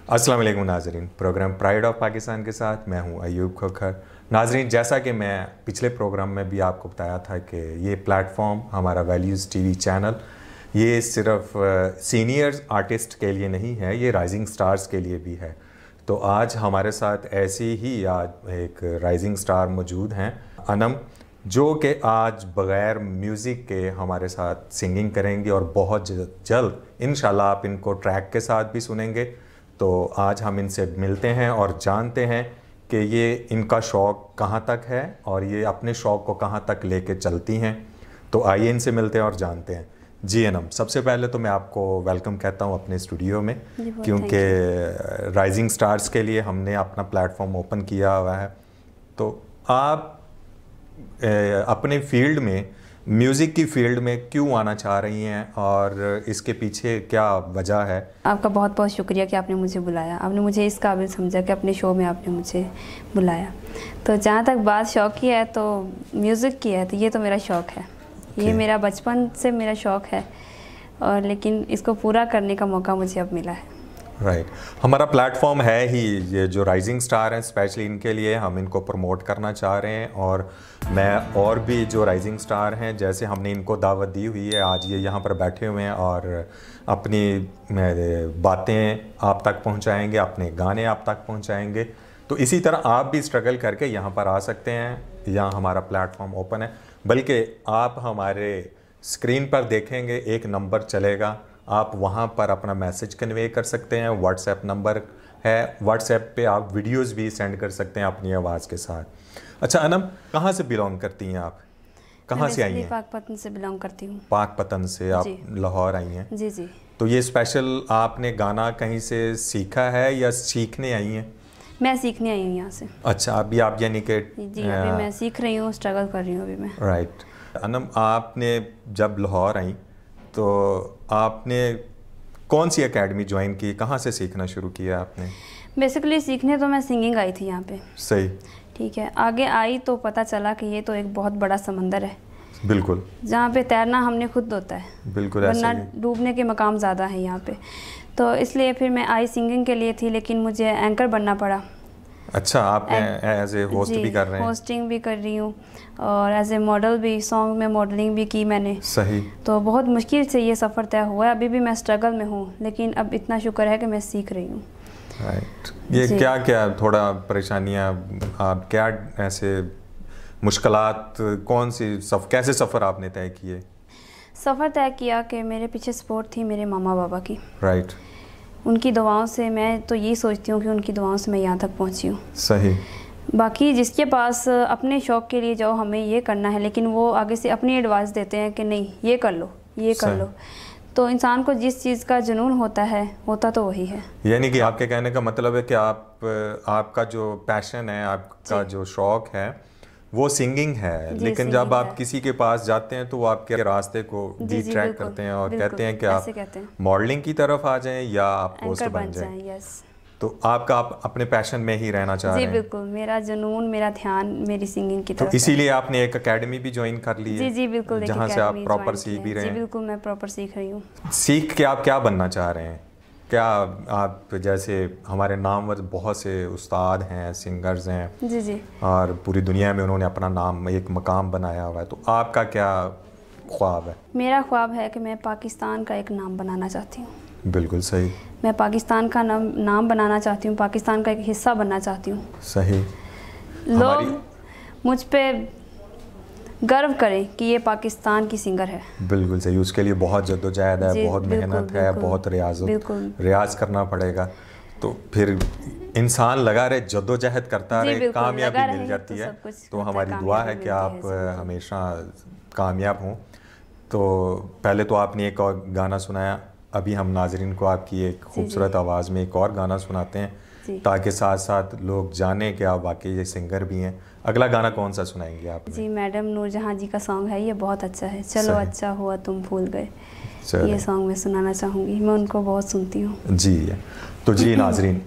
अस्सलाम वालेकुम नाजरीन, प्रोग्राम प्राइड ऑफ पाकिस्तान के साथ मैं हूं अयूब खोखर। नाजरीन, जैसा कि मैं पिछले प्रोग्राम में भी आपको बताया था कि ये प्लेटफॉर्म हमारा वैल्यूज़ टीवी चैनल ये सिर्फ सीनियर आर्टिस्ट के लिए नहीं है, ये राइजिंग स्टार्स के लिए भी है। तो आज हमारे साथ ऐसे ही आज एक राइजिंग स्टार मौजूद हैं, अनम, जो कि आज बग़ैर म्यूज़िक के हमारे साथ सिंगिंग करेंगे और बहुत जल्द इंशाल्लाह आप इनको ट्रैक के साथ भी सुनेंगे। तो आज हम इनसे मिलते हैं और जानते हैं कि ये इनका शौक़ कहाँ तक है और ये अपने शौक़ को कहाँ तक लेके चलती हैं। तो आइए इनसे मिलते हैं और जानते हैं। जी अनम, सबसे पहले तो मैं आपको वेलकम कहता हूँ अपने स्टूडियो में, क्योंकि राइजिंग स्टार्स के लिए हमने अपना प्लेटफॉर्म ओपन किया हुआ है। तो आप अपने फील्ड में, म्यूज़िक की फील्ड में क्यों आना चाह रही हैं और इसके पीछे क्या वजह है? आपका बहुत बहुत शुक्रिया कि आपने मुझे बुलाया। आपने मुझे इस काबिल समझा कि अपने शो में आपने मुझे बुलाया। तो जहाँ तक बात शौक़ की है तो म्यूज़िक की है, तो ये तो मेरा शौक़ है। ये मेरा बचपन से मेरा शौक़ है और लेकिन इसको पूरा करने का मौका मुझे अब मिला है। राइट। हमारा प्लेटफॉर्म है ही ये जो राइजिंग स्टार हैं, स्पेशली इनके लिए हम इनको प्रमोट करना चाह रहे हैं। और मैं और भी जो राइजिंग स्टार हैं, जैसे हमने इनको दावत दी हुई है, आज ये यहाँ पर बैठे हुए हैं और अपनी बातें आप तक पहुँचाएंगे, अपने गाने आप तक पहुँचाएंगे। तो इसी तरह आप भी स्ट्रगल करके यहाँ पर आ सकते हैं। यहाँ हमारा प्लेटफॉर्म ओपन है, बल्कि आप हमारे स्क्रीन पर देखेंगे एक नंबर चलेगा, आप वहाँ पर अपना मैसेज कन्वे कर सकते हैं। व्हाट्सएप नंबर है, व्हाट्सएप पे आप वीडियोस भी सेंड कर सकते हैं अपनी आवाज़ के साथ। अच्छा अनम, कहाँ से बिलोंग करती हैं आप? कहाँ से आई हैं? पाकपतन से बिलोंग करती हूँ। पाकपतन से आप लाहौर आई हैं? जी जी। तो ये स्पेशल आपने गाना कहीं से सीखा है या सीखने आई हैं? मैं सीखने आई हूँ यहाँ से। अच्छा, अभी आप यानी कि जी, अभी मैं सीख रही हूँ, स्ट्रगल कर रही हूँ अभी मैं। राइट। अनम, आपने जब लाहौर आई तो आपने कौन सी एकेडमी ज्वाइन की, कहाँ से सीखना शुरू किया आपने? बेसिकली सीखने तो मैं सिंगिंग आई थी यहाँ पे। सही। ठीक है, आगे आई तो पता चला कि ये तो एक बहुत बड़ा समंदर है। बिल्कुल। जहाँ पे तैरना हमने खुद होता है, बिल्कुल, वरना डूबने के मकाम ज़्यादा है यहाँ पे। तो इसलिए फिर मैं आई सिंगिंग के लिए थी, लेकिन मुझे एंकर बनना पड़ा। अच्छा, आप एज ए होस्ट भी कर रहे हैं? होस्टिंग भी कर रही हूँ और एज ए मॉडल भी, सॉन्ग में मॉडलिंग भी की मैंने। सही। तो बहुत मुश्किल से ये सफ़र तय हुआ है, अभी भी मैं स्ट्रगल में हूँ, लेकिन अब इतना शुक्र है कि मैं सीख रही हूँ। राइट। ये क्या क्या थोड़ा परेशानियाँ, आप क्या ऐसे मुश्किलात, कौन सी कैसे सफ़र आपने तय किए? सफ़र तय किया कि मेरे पीछे सपोर्ट थी मेरे मामा बाबा की। राइट। उनकी दुआओं से, मैं तो यही सोचती हूँ कि उनकी दुआओं से मैं यहाँ तक पहुँची हूँ। सही। बाकी जिसके पास अपने शौक़ के लिए जाओ, हमें ये करना है, लेकिन वो आगे से अपनी एडवाइस देते हैं कि नहीं ये कर लो, ये कर लो। तो इंसान को जिस चीज़ का जुनून होता है, होता तो वही है। यानी कि आपके कहने का मतलब है कि आपका जो पैशन है, आपका जो शौक़ है वो सिंगिंग है, लेकिन जब आप किसी के पास जाते हैं तो वो आपके रास्ते को डिट्रैक्ट करते हैं और कहते हैं कि आप मॉडलिंग की तरफ आ जाएं या आप होस्ट बन जाएं। तो आप अपने पैशन में ही रहना चाह रहे हैं? जी बिल्कुल, मेरा जुनून, मेरा ध्यान मेरी सिंगिंग की तरफ। तो इसीलिए आपने एक एकेडमी भी ज्वाइन कर ली है? जी बिल्कुल, जहाँ से आप प्रॉपर सीख भी रहे हैं? जी बिल्कुल, मैं प्रॉपर सीख रही हूँ। सीख के आप क्या बनना चाह रहे हैं? क्या आप, जैसे हमारे नामवर बहुत से उस्ताद हैं, सिंगर्स हैं जी जी, और पूरी दुनिया में उन्होंने अपना नाम, एक मकाम बनाया हुआ है, तो आपका क्या ख्वाब है? मेरा ख्वाब है कि मैं पाकिस्तान का एक नाम बनाना चाहती हूँ। बिल्कुल सही। मैं पाकिस्तान का नाम बनाना चाहती हूँ, पाकिस्तान का एक हिस्सा बनना चाहती हूँ। सही। लोग मुझ पे गर्व करें कि ये पाकिस्तान की सिंगर है। बिल्कुल सही। उसके लिए बहुत जद्दोजहद है, बहुत मेहनत है, बहुत रियाज करना पड़ेगा। तो फिर इंसान लगा रहे, जद्दोजहद करता रहे, कामयाबी मिल जाती है। तो हमारी दुआ है कि आप हमेशा कामयाब हों। तो पहले तो आपने एक और गाना सुनाया, अभी हम नाजरीन को आपकी एक खूबसूरत आवाज़ में एक और गाना सुनाते हैं ताकि साथ साथ लोग जानें कि आप वाकई ये सिंगर भी हैं। अगला गाना कौन सा सुनाएंगे आप? जी, मैडम नूरजहां जी का सॉन्ग है, ये बहुत अच्छा है। चलो अच्छा हुआ तुम भूल गए, ये सॉन्ग मैं सुनाना चाहूँगी। मैं उनको बहुत सुनती हूँ। जी। तो जी नाजरीन,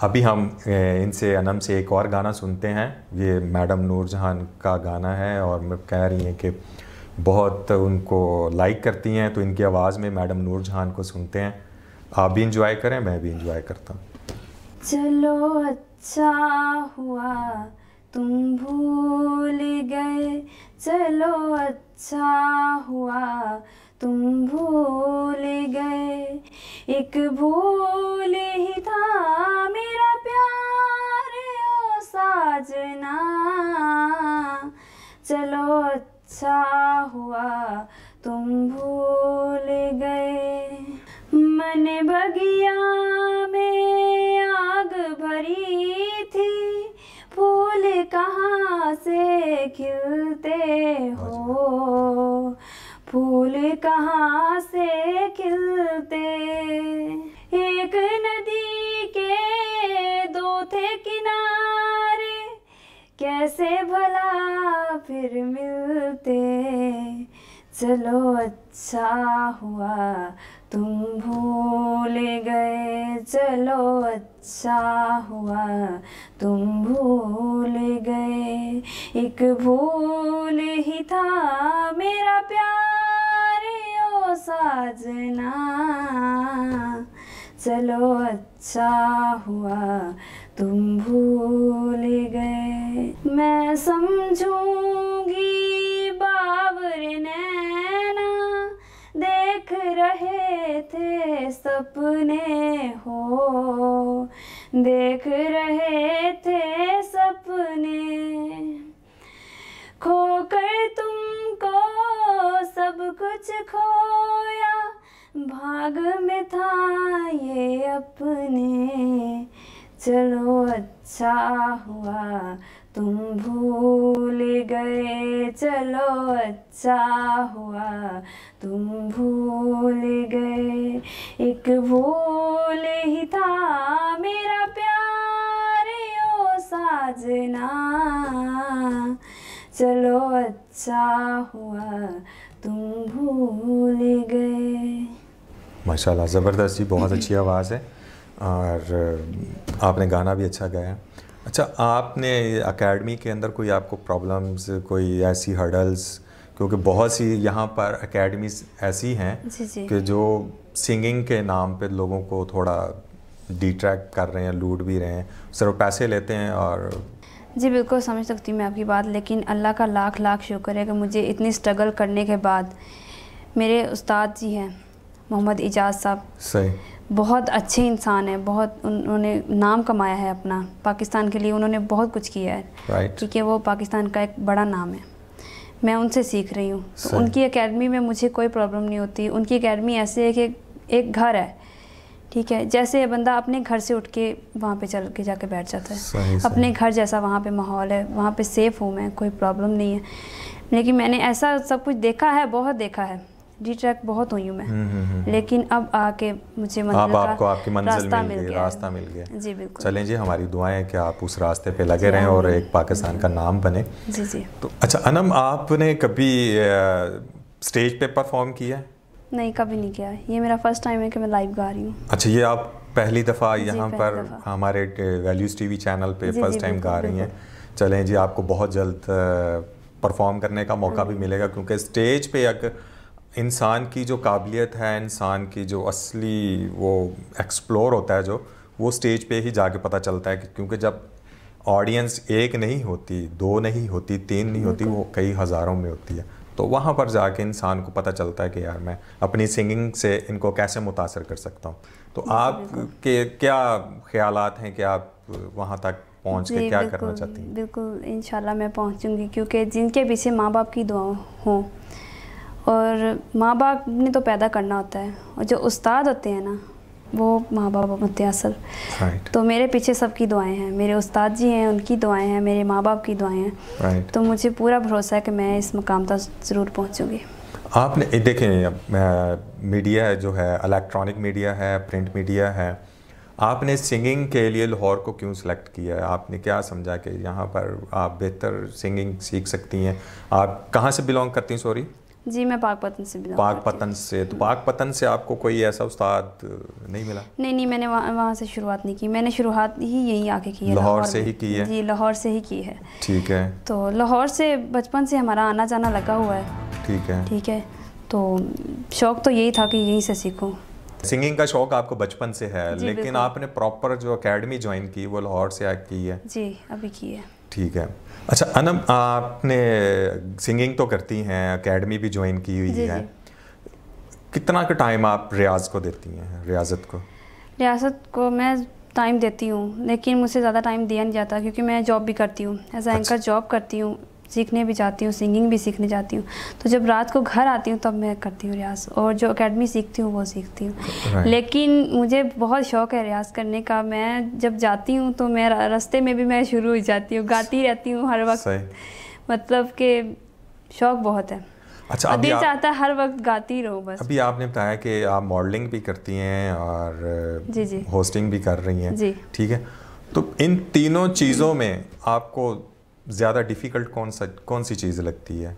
अभी हम इनसे, अनम से एक और गाना सुनते हैं। ये मैडम नूरजहां का गाना है और मैं कह रही हैं कि बहुत उनको लाइक करती हैं, तो इनकी आवाज़ में मैडम नूरजहां को सुनते हैं। आप भी इंजॉय करें, मैं भी इंजॉय करता हूँ। चलो अच्छा हुआ तुम भूल गए, चलो अच्छा हुआ तुम भूल गए, एक भूल ही था मेरा प्यार ओ साजना, चलो अच्छा हुआ तुम भूल गए। मन बगिया में आग भरी थी, फूल कहाँ से खिलते हो, फूल कहाँ से खिलते। एक नदी के दो थे किनारे, कैसे भला फिर मिलते, चलो अच्छा हुआ तुम भूल गए, चलो अच्छा हुआ तुम भूल गए, एक भूल ही था मेरा प्यार ओ साजना, चलो अच्छा हुआ तुम भूल गए। मैं समझूंगी बाबर नैना, देख रहे थे सपने हो, देख रहे थे सपने, खोकर तुमको सब कुछ खोया, भाग में था ये अपने, चलो अच्छा हुआ तुम भूल गए, चलो अच्छा हुआ तुम भूल गए, एक भूल ही था मेरा प्यार ओ साजना, चलो अच्छा हुआ तुम भूल गए। माशाल्लाह, ज़बरदस्त जी, बहुत अच्छी आवाज़ है और आपने गाना भी अच्छा गाया। अच्छा, आपने एकेडमी के अंदर कोई आपको प्रॉब्लम्स, कोई ऐसी हर्डल्स, क्योंकि बहुत सी यहाँ पर एकेडमीज ऐसी हैं कि जो सिंगिंग के नाम पे लोगों को थोड़ा डिट्रैक्ट कर रहे हैं, लूट भी रहे हैं, सिर्फ पैसे लेते हैं। और जी बिल्कुल समझ सकती हूँ मैं आपकी बात, लेकिन अल्लाह का लाख लाख शुक्र है कि मुझे इतनी स्ट्रगल करने के बाद मेरे उस्ताद जी हैं मोहम्मद इजाज़ साहब, सही बहुत अच्छे इंसान हैं, बहुत उन्होंने नाम कमाया है अपना पाकिस्तान के लिए, उन्होंने बहुत कुछ किया है, क्योंकि वो पाकिस्तान का एक बड़ा नाम है। मैं उनसे सीख रही हूँ, तो उनकी एकेडमी में मुझे कोई प्रॉब्लम नहीं होती। उनकी एकेडमी ऐसे है कि एक घर है, ठीक है, जैसे बंदा अपने घर से उठ के वहाँ पे चल के जाके बैठ जाता है, सही अपने घर जैसा वहाँ पे माहौल है, वहाँ पे सेफ़ हूँ मैं, कोई प्रॉब्लम नहीं है। लेकिन मैंने ऐसा सब कुछ देखा है, बहुत देखा है, डिट्रैक्ट बहुत हुई हूँ मैं, लेकिन अब आके मुझे आपकी मंजिल मिल गई, रास्ता मिल गया। जी बिल्कुल। चलें जी, हमारी दुआएं हैं कि आप उस रास्ते पे लगे रहें और एक पाकिस्तान का नाम बने। जी जी। तो अच्छा अनम, आपने कभी स्टेज पे परफॉर्म किया है? नहीं, कभी नहीं किया, ये मेरा फर्स्ट टाइम है कि मैं लाइव गा रही हूँ। अच्छा, ये आप पहली दफ़ा यहाँ पर हमारे वैल्यूज़ टीवी चैनल पे फर्स्ट टाइम गा रही हैं। चलें जी, आपको बहुत जल्द परफॉर्म करने का मौका भी मिलेगा, क्योंकि स्टेज पे अगर इंसान की जो काबिलियत है, इंसान की जो असली वो एक्सप्लोर होता है, जो वो स्टेज पे ही जाके पता चलता है। क्योंकि जब ऑडियंस एक नहीं होती, दो नहीं होती, तीन नहीं होती, वो कई हज़ारों में होती है, तो वहाँ पर जाके इंसान को पता चलता है कि यार मैं अपनी सिंगिंग से इनको कैसे मुतासर कर सकता हूँ। तो आपके क्या ख्यालात हैं कि आप वहाँ तक पहुँच के क्या करना चाहती हैं? बिल्कुल, इंशाल्लाह मैं पहुँचूँगी, क्योंकि जिनके पीछे माँ बाप की दुआ हों, और माँ बाप ने तो पैदा करना होता है, और जो उस्ताद होते हैं ना, वो माँ बाप होते हैं असल। तो मेरे पीछे सबकी दुआएं हैं, मेरे उस्ताद जी हैं, उनकी दुआएं हैं, मेरे माँ बाप की दुआएं हैं। तो मुझे पूरा भरोसा है कि मैं इस मुकाम तक ज़रूर पहुँचूँगी। आपने देखें, मीडिया जो है, इलेक्ट्रॉनिक मीडिया है, प्रिंट मीडिया है, आपने सिंगिंग के लिए लाहौर को क्यों सिलेक्ट किया है? आपने क्या समझा कि यहाँ पर आप बेहतर सिंगिंग सीख सकती हैं? आप कहाँ से बिलोंग करती हैं? सॉरी जी, मैं पाकपतन से बिलोंग पाकपतन से। तो पाकपतन से आपको कोई ऐसा उस्ताद नहीं मिला? नहीं, मैंने वहाँ से शुरुआत नहीं की, मैंने शुरुआत ही यहीं आके की है, लाहौर से ही की है? जी, लाहौर से ही की है। ठीक है। तो लाहौर से बचपन से हमारा आना जाना लगा हुआ है। ठीक है। ठीक है, तो शौक़ तो यही था कि यहीं से सीखूँ, सिंगिंग का शौक आपको बचपन से है, लेकिन आपने प्रॉपर जो एकेडमी ज्वाइन की वो लाहौर से की है? जी, अभी की है। ठीक है। अच्छा अनम, आपने सिंगिंग तो करती हैं, एकेडमी भी ज्वाइन की हुई है, कितना का टाइम आप रियाज को देती हैं, रियाजत को? रियासत को मैं टाइम देती हूँ, लेकिन मुझसे ज़्यादा टाइम दिया नहीं जाता क्योंकि मैं जॉब भी करती हूँ, एज एंकर जॉब करती हूँ, सीखने भी जाती हूँ, सिंगिंग भी सीखने जाती हूँ। तो जब रात को घर आती हूँ तब मैं करती हूँ रियाज, और जो एकेडमी सीखती हूँ वो सीखती हूँ। लेकिन मुझे बहुत शौक़ है रियाज करने का। मैं जब जाती हूँ तो मैं रास्ते में भी मैं शुरू हो जाती हूँ, गाती रहती हूँ हर वक्त, मतलब कि शौक़ बहुत है। अच्छा, अभी चाहता है हर वक्त गाती रहूं बस। अभी आपने बताया कि आप मॉडलिंग भी करती हैं और जी होस्टिंग भी कर रही हैं जी। ठीक है, तो इन तीनों चीज़ों में आपको ज़्यादा डिफ़िकल्ट कौन सी चीज़ लगती है?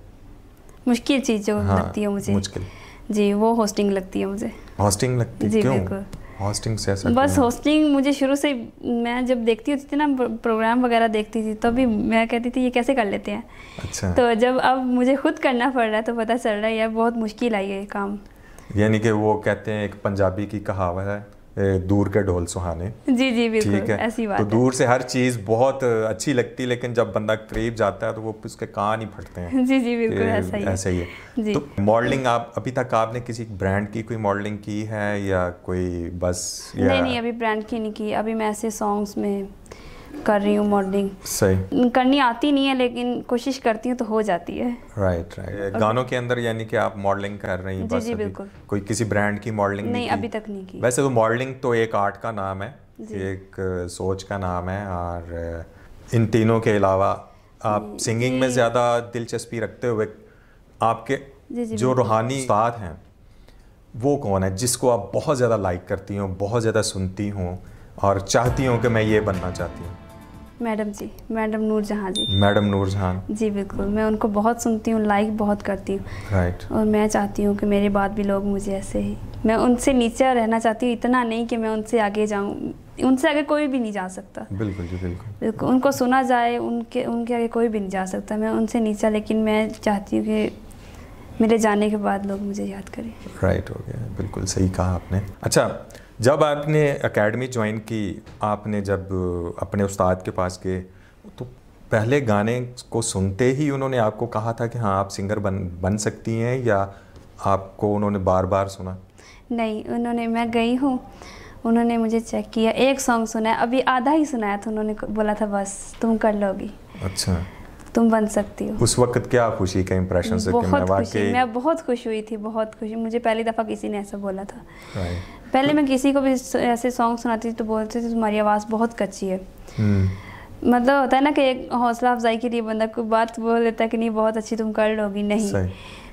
मुश्किल चीज़ जो लगती है मुझे, मुश्किल जी, वो होस्टिंग लगती है मुझे। होस्टिंग लगती है? जी क्यों? बिल्कुल। होस्टिंग से ऐसा बस होस्टिंग मुझे शुरू से, मैं जब देखती होती थी ना, प्रोग्राम वगैरह देखती थी, तभी मैं कहती थी ये कैसे कर लेते हैं। अच्छा। तो जब अब मुझे खुद करना पड़ रहा है तो पता चल रहा है यार बहुत मुश्किल आई है ये काम। यानी कि वो कहते हैं, एक पंजाबी की कहावत है, दूर के ढोल सुहाने। जी जी बिल्कुल, ठीक है, ऐसी बात तो है। दूर से हर चीज़ बहुत अच्छी लगती है, लेकिन जब बंदा करीब जाता है तो वो उसके कान ही फटते हैं। जी जी बिल्कुल, ऐसा ही है जी। तो मॉडलिंग, आप अभी तक आपने किसी ब्रांड की कोई मॉडलिंग की है या कोई बस नहीं, अभी ब्रांड की नहीं की। अभी मैं ऐसे सॉन्ग्स में कर रही हूँ मॉडलिंग। सही, करनी आती नहीं है लेकिन कोशिश करती हूँ तो हो जाती है। राइट। गानों के अंदर यानी कि आप मॉडलिंग कर रही हैं? जी जी बिल्कुल। कोई किसी ब्रांड की मॉडलिंग नहीं, अभी तक नहीं की। वैसे तो मॉडलिंग तो एक आर्ट का नाम है, एक सोच का नाम है, और इन तीनों के अलावा आप सिंगिंग में ज़्यादा दिलचस्पी रखते हुए, आपके जो रूहानी उस्ताद हैं वो कौन है जिसको आप बहुत ज़्यादा लाइक करती हो, बहुत ज़्यादा सुनती हूँ और चाहती हूँ कि मैं ये बनना चाहती हूँ? मैडम जी, मैडम नूरजहां जी। मैडम नूरजहां जी बिल्कुल, मैं उनको बहुत सुनती हूँ, लाइक बहुत करती हूँ। राइट। और मैं चाहती हूँ कि मेरे बाद भी लोग मुझे ऐसे ही, मैं उनसे नीचे रहना चाहती हूँ, इतना नहीं कि मैं उनसे आगे जाऊँ। उनसे आगे कोई भी नहीं जा सकता। बिल्कुल जी, बिल्कुल बिल्कुल। उनको सुना जाए, उनके आगे कोई भी नहीं जा सकता। मैं उनसे नीचा, लेकिन मैं चाहती हूँ कि मेरे जाने के बाद लोग मुझे याद करें। राइट, हो गया, बिल्कुल सही कहा आपने। अच्छा, जब आपने एकेडमी ज्वाइन की, आपने जब अपने उस्ताद के पास गए तो पहले गाने को सुनते ही उन्होंने आपको कहा था कि हाँ आप सिंगर बन सकती हैं, या आपको उन्होंने बार बार सुना? नहीं, उन्होंने, मैं गई हूँ, उन्होंने मुझे चेक किया, एक सॉन्ग सुना है, अभी आधा ही सुनाया था, उन्होंने बोला था बस तुम कर लोगी। अच्छा, तुम बन सकती हो। उस वक्त क्या खुशी का इंप्रेशन से? मैं बहुत खुश हुई थी, बहुत खुशी। मुझे पहली दफ़ा किसी ने ऐसा बोला था। पहले मैं किसी को भी ऐसे सॉन्ग सुनाती थी तो बोलते थे तुम्हारी आवाज़ बहुत कच्ची है। मतलब होता है ना कि एक हौसला अफजाई के लिए बंदा कोई बात बोल देता है कि नहीं बहुत अच्छी, तुम कर लोगी। नहीं,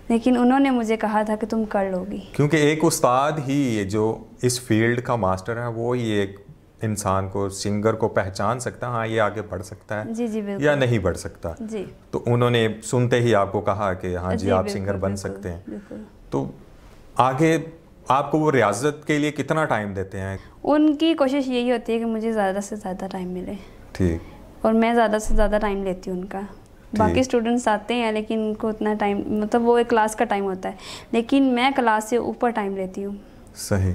लेकिन उन्होंने मुझे कहा था कि तुम कर लोगी। क्योंकि एक उस्ताद ही जो इस फील्ड का मास्टर है, वो ही एक इंसान को, सिंगर को पहचान सकता है, हाँ ये आगे बढ़ सकता है जी जी बिल्कुल, या नहीं बढ़ सकता जी। तो उन्होंने सुनते ही आपको कहा कि हाँ जी आप सिंगर बन सकते हैं। तो आगे आपको वो रियाजत के लिए कितना टाइम देते हैं? उनकी कोशिश यही होती है कि मुझे ज़्यादा से ज़्यादा टाइम मिले। ठीक। और मैं ज़्यादा से ज़्यादा टाइम लेती हूँ उनका। बाकी स्टूडेंट्स आते हैं लेकिन उनको उतना टाइम, मतलब वो एक क्लास का टाइम होता है, लेकिन मैं क्लास से ऊपर टाइम लेती हूँ। सही।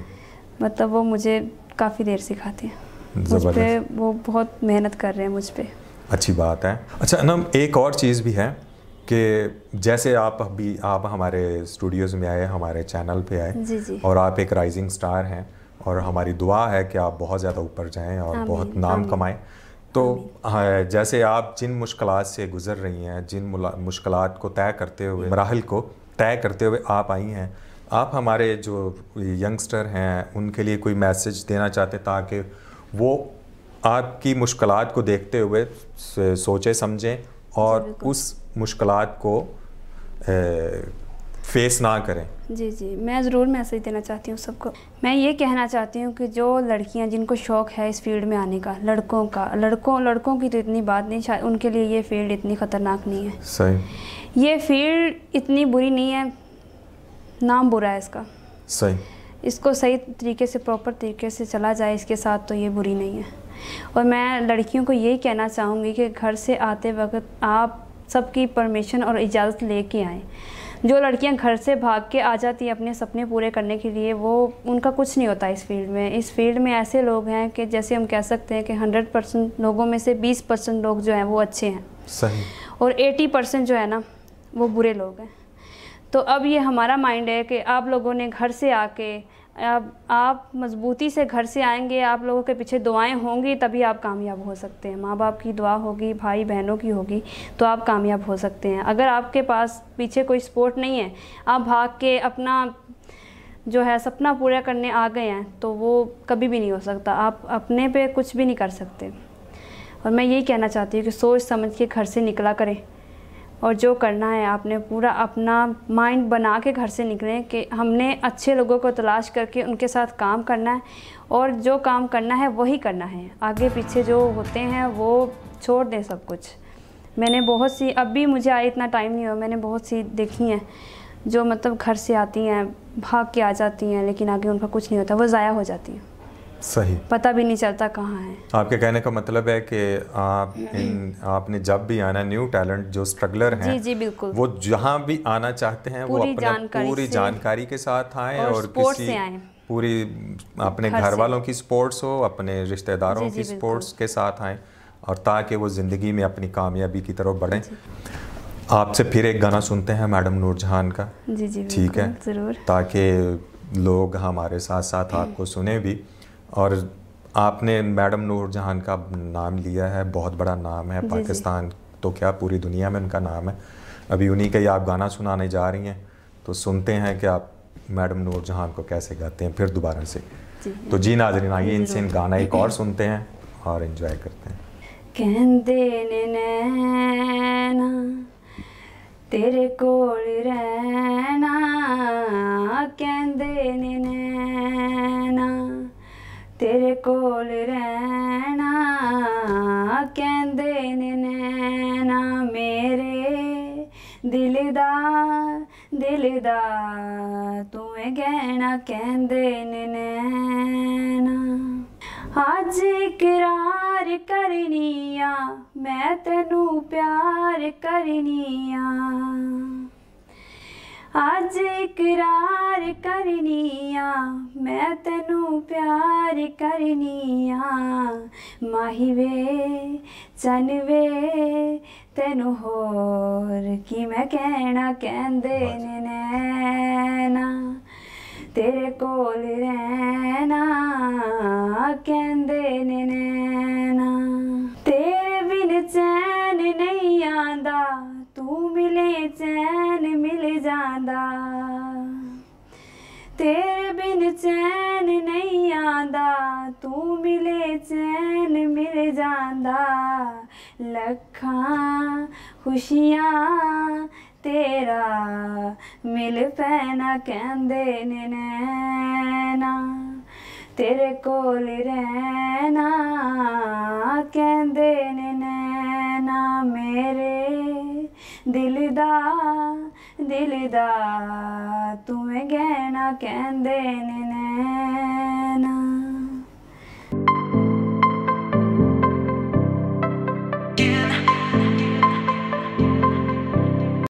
मतलब वो मुझे काफ़ी देर सिखाते हैं, मुझ पे वो बहुत मेहनत कर रहे हैं मुझ पे। अच्छी बात है। अच्छा ना, एक और चीज़ भी है कि जैसे आप हमारे स्टूडियोज़ में आए, हमारे चैनल पे आए, जी जी। और आप एक राइजिंग स्टार हैं और हमारी दुआ है कि आप बहुत ज़्यादा ऊपर जाएं और बहुत नाम कमाएं। तो जैसे आप जिन मुश्किलात से गुज़र रही हैं, जिन मुश्किलात को तय करते हुए, मराहल को तय करते हुए आप आई हैं, आप हमारे जो यंगस्टर हैं उनके लिए कोई मैसेज देना चाहते ताकि वो आपकी मुश्किलात को देखते हुए सोचे समझें और उस मुश्किलात को फेस ना करें? जी जी, मैं ज़रूर मैसेज देना चाहती हूँ सबको। मैं ये कहना चाहती हूँ कि जो लड़कियाँ जिनको शौक़ है इस फील्ड में आने का, लड़कों की तो इतनी बात नहीं, शायद उनके लिए ये फील्ड इतनी ख़तरनाक नहीं है। सही। ये फील्ड इतनी बुरी नहीं है, नाम बुरा है इसका। सही। इसको सही तरीके से, प्रॉपर तरीके से चला जाए इसके साथ तो ये बुरी नहीं है। और मैं लड़कियों को यही कहना चाहूँगी कि घर से आते वक्त आप सबकी परमिशन और इजाज़त लेके आएँ, जो लड़कियां घर से भाग के आ जाती हैं अपने सपने पूरे करने के लिए, वो उनका कुछ नहीं होता इस फील्ड में। इस फील्ड में ऐसे लोग हैं कि जैसे हम कह सकते हैं कि 100% लोगों में से 20% लोग जो हैं वो अच्छे हैं, सही, और 80% जो है ना वो बुरे लोग हैं। तो अब ये हमारा माइंड है कि आप लोगों ने घर से आके, आप मजबूती से घर से आएंगे, आप लोगों के पीछे दुआएं होंगी तभी आप कामयाब हो सकते हैं। माँ बाप की दुआ होगी, भाई बहनों की होगी, तो आप कामयाब हो सकते हैं। अगर आपके पास पीछे कोई सपोर्ट नहीं है, आप भाग के अपना जो है सपना पूरा करने आ गए हैं, तो वो कभी भी नहीं हो सकता। आप अपने पे कुछ भी नहीं कर सकते। और मैं यही कहना चाहती हूँ कि सोच समझ के घर से निकला करें, और जो करना है आपने पूरा अपना माइंड बना के घर से निकलें कि हमने अच्छे लोगों को तलाश करके उनके साथ काम करना है, और जो काम करना है वही करना है। आगे पीछे जो होते हैं वो छोड़ दें सब कुछ। मैंने बहुत सी, अब भी मुझे आए इतना टाइम नहीं हुआ, मैंने बहुत सी देखी हैं जो मतलब घर से आती हैं, भाग के आ जाती हैं, लेकिन आगे उनका कुछ नहीं होता, वो ज़ाया हो जाती हैं। सही, पता भी नहीं चलता कहाँ है। आपके कहने का मतलब है कि आपने जब भी आना, न्यू टैलेंट जो स्ट्रगलर हैं, जी जी बिल्कुल, वो जहाँ भी आना चाहते हैं वो अपना पूरी जानकारी के साथ आएँ, और किसी से आएँ, पूरी अपने घर वालों की सपोर्ट्स हो, अपने रिश्तेदारों की सपोर्ट्स के साथ आएँ, और ताकि वो ज़िंदगी में अपनी कामयाबी की तरफ बढ़ें। आपसे फिर एक गाना सुनते हैं मैडम नूरजहान का। जी जी ठीक है, ज़रूर, ताकि लोग हमारे साथ साथ आपको सुने भी। और आपने मैडम नूरजहान का नाम लिया है, बहुत बड़ा नाम है पाकिस्तान, तो क्या पूरी दुनिया में उनका नाम है। अभी उन्हीं का ही आप गाना सुनाने जा रही हैं, तो सुनते हैं कि आप मैडम नूरजहान को कैसे गाते हैं फिर दोबारा से। तो जी नाज़रीन, आइए इनसे गाना एक और सुनते हैं और एंजॉय करते हैं। कहंदे ने नैना तेरे कोल रहना, कहंदे ने नैना तेरे कोल रहना, कहंदे ने नैना मेरे दिलदार दिलदार तू है गहना, कहंदे ने नैना। अज इकरार करनिया मैं तेनू प्यार करनिया, अज इकरार करनिया मैं तेनू प्यार करनिया, माही वे चन वे तेनू होर की मैं कहना, कहंदे ने नैना तेरे कोल रहना, कहंदे ने नैना। तेरे बिन चैन नहीं आंदा, तू मिले चैन मिल जांदा, तेरे बिन चैन नहीं आंदा, तू मिले चैन मिल जांदा। लखां खुशियां तेरा मिल पैना, कहंदे ने नैना तेरे कोल रहना, कहंदे ने नैना मेरे दिलदार दिलदार तू है गहना, कहंदे ने नैना।